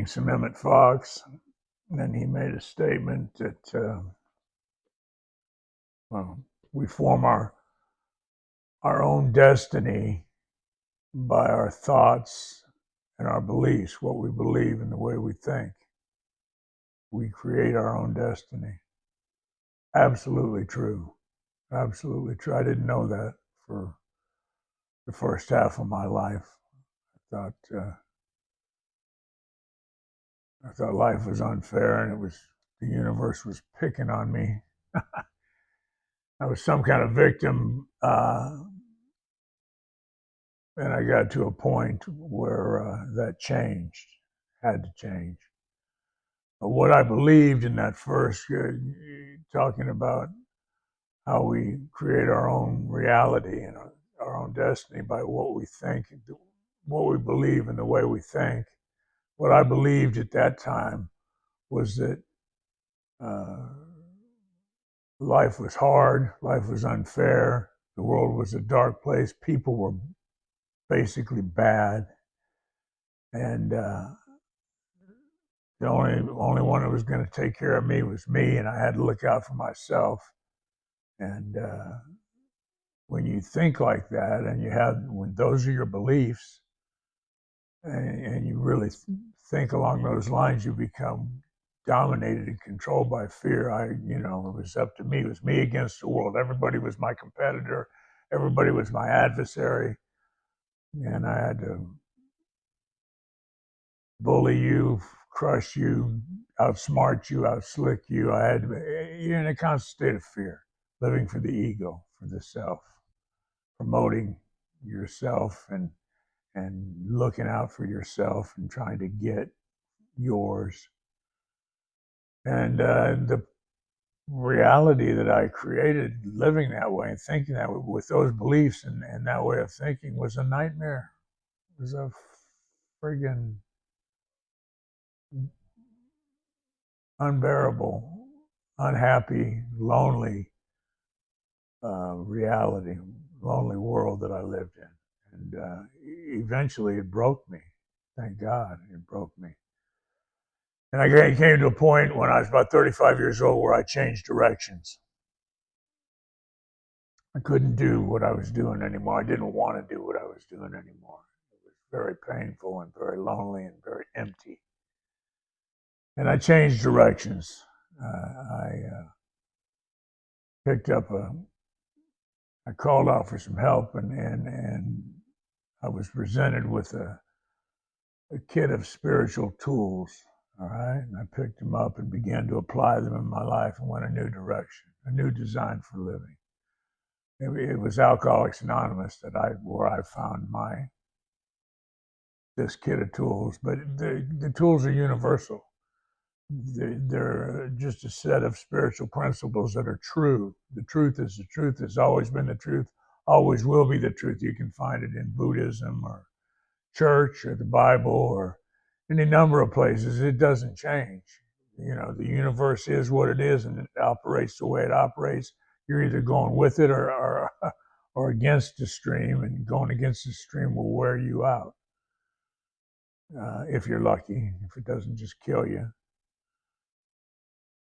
reading some Emmett Fox, and he made a statement that well, we form our own destiny by our thoughts and our beliefs, what we believe and the way we think. We create our own destiny. Absolutely true. Absolutely true. I didn't know that for the first half of my life. I thought life was unfair and the universe was picking on me. I was some kind of victim, and I got to a point where that changed, had to change. But what I believed in that first, talking about how we create our own reality and our own destiny by what we think, what we believe, and the way we think. What I believed at that time was that life was hard, life was unfair, the world was a dark place, people were basically bad, and the only one that was going to take care of me was me, and I had to look out for myself. And when you think like that, and when those are your beliefs, and you really think along those lines, you become dominated and controlled by fear. It was up to me. It was me against the world. Everybody was my competitor. Everybody was my adversary, and I had to bully you, crush you, outsmart you, outslick you. You're in a constant state of fear, living for the ego, for the self, promoting yourself and looking out for yourself and trying to get yours. And the reality that I created living that way and thinking that way, with those beliefs and that way of thinking, was a nightmare. It was a friggin' unbearable, unhappy, lonely reality, lonely world that I lived in. And eventually it broke me. Thank God it broke me. And I came to a point when I was about 35 years old where I changed directions. I couldn't do what I was doing anymore. I didn't want to do what I was doing anymore. It was very painful and very lonely and very empty. And I changed directions. I picked up I called out for some help, and I was presented with a kit of spiritual tools. All right, and I picked them up and began to apply them in my life and went a new direction, a new design for living. It was Alcoholics Anonymous where I found this kit of tools, but the tools are universal. They're just a set of spiritual principles that are true. The truth is the truth, has always been the truth, always will be the truth. You can find it in Buddhism or church or the Bible or any number of places. It doesn't change. The universe is what it is, and it operates the way it operates. You're either going with it or against the stream, and going against the stream will wear you out. If you're lucky, if it doesn't just kill you.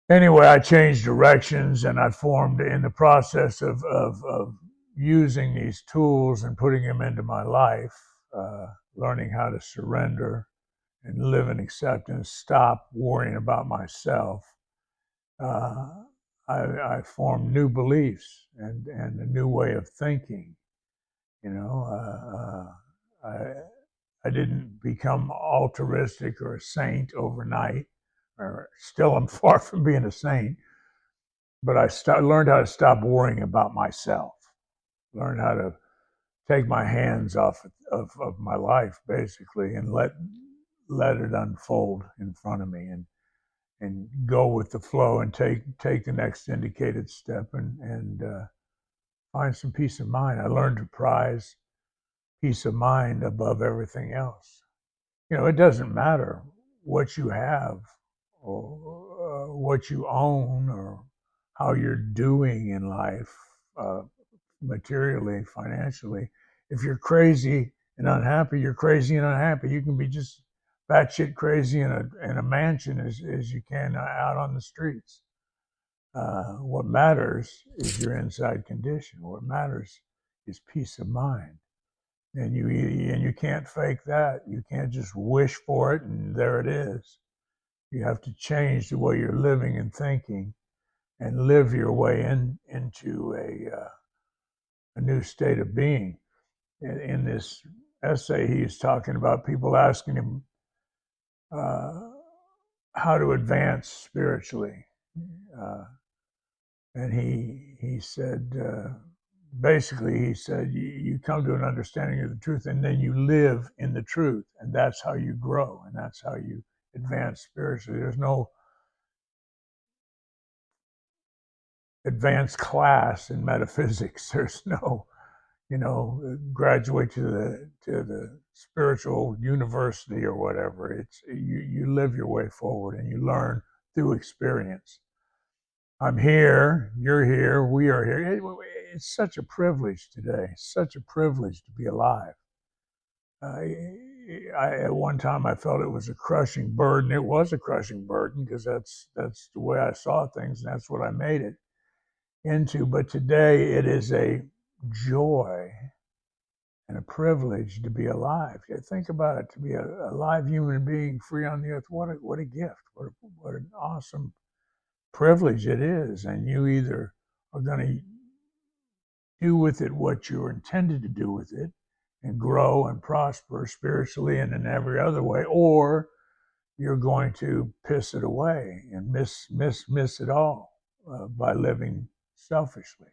Anyway, I changed directions, and I formed, in the process of using these tools and putting them into my life, learning how to surrender and live in acceptance, stop worrying about myself. I formed new beliefs and a new way of thinking. I didn't become altruistic or a saint overnight, or still I'm far from being a saint, but I learned how to stop worrying about myself, learned how to take my hands off of my life, basically, and let it unfold in front of me, and go with the flow and take the next indicated step, and find some peace of mind. I learned to prize peace of mind above everything else. It doesn't matter what you have or what you own or how you're doing in life, materially, financially. If you're crazy and unhappy, you're crazy and unhappy. You can be just batshit crazy in a mansion as you can out on the streets. What matters is your inside condition. What matters is peace of mind, and you can't fake that. You can't just wish for it and there it is. You have to change the way you're living and thinking, and live your way into a new state of being. In this essay, he's talking about people asking him uh, how to advance spiritually. Uh, and he said, basically, he said, you come to an understanding of the truth and then you live in the truth. And that's how you grow and that's how you advance spiritually. There's no advanced class in metaphysics. There's no, graduate to the spiritual university or whatever. It's you live your way forward and you learn through experience. I'm here, you're here, we are here. It's such a privilege today, such a privilege to be alive. At one time I felt it was a crushing burden. It was a crushing burden because that's the way I saw things, and that's what I made it into. But today it is a joy and a privilege to be alive. Think about it, to be a live human being free on the earth. What a gift. What an awesome privilege it is. And you either are going to do with it what you're intended to do with it and grow and prosper spiritually and in every other way, or you're going to piss it away and miss it all by living selfishly.